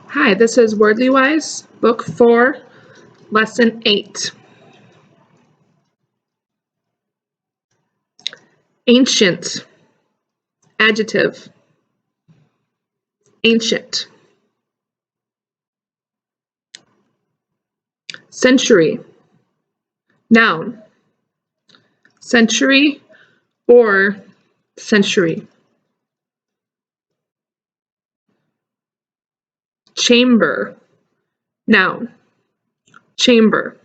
Hi, this is Wordly Wise, Book 4, Lesson 8. Ancient, adjective, ancient. Century, noun, century or century. Chamber, noun, chamber.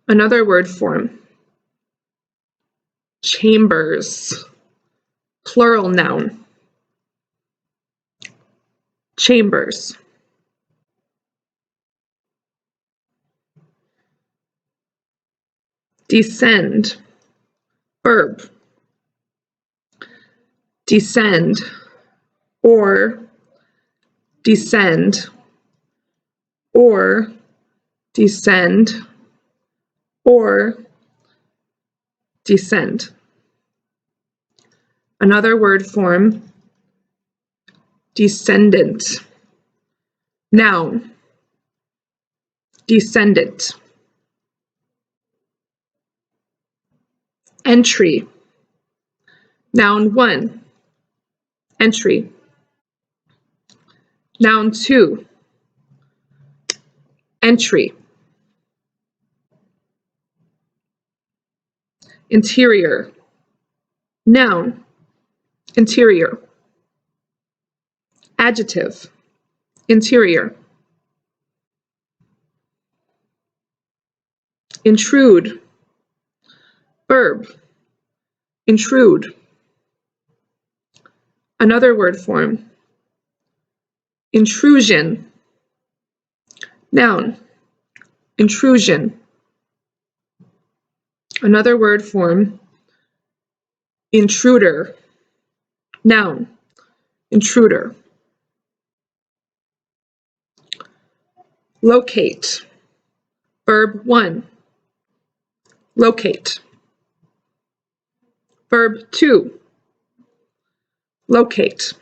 Another word form, chambers, plural noun, chambers. Descend, verb, descend or descend or descend or descend. Another word form, descendant, noun, descendant. Entry, noun 1, entry. Noun 2, entry. Interior, noun, interior. Adjective, interior. Intrude, verb, intrude. Another word form, intrusion, noun, intrusion. Another word form, intruder, noun, intruder. Locate, verb 1, locate. Verb 2, locate.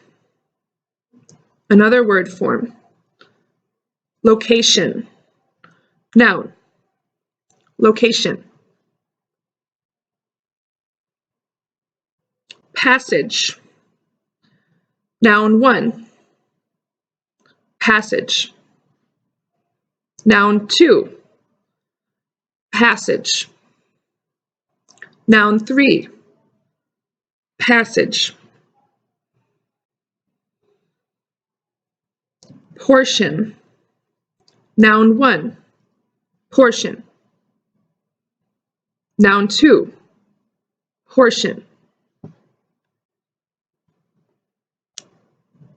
Another word form, location, noun, location. Passage, noun 1, passage. Noun 2, passage. Noun 3, passage. Portion, noun 1, portion. Noun 2, portion.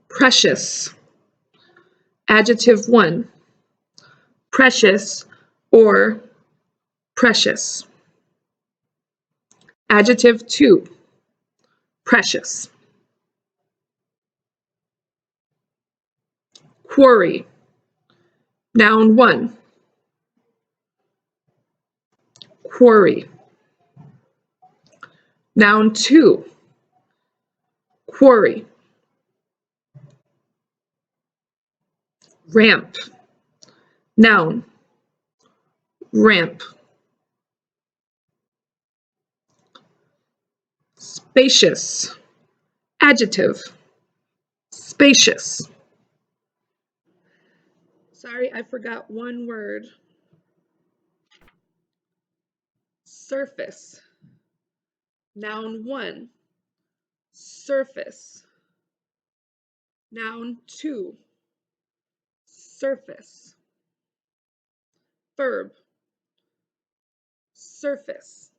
Precious, adjective 1, precious or precious. Adjective 2, precious. Quarry, noun 1, quarry. Noun 2, quarry. Ramp, noun, ramp. Spacious, adjective, spacious. Sorry, I forgot one word. Surface, noun 1, surface. Noun 2, surface. Verb, surface.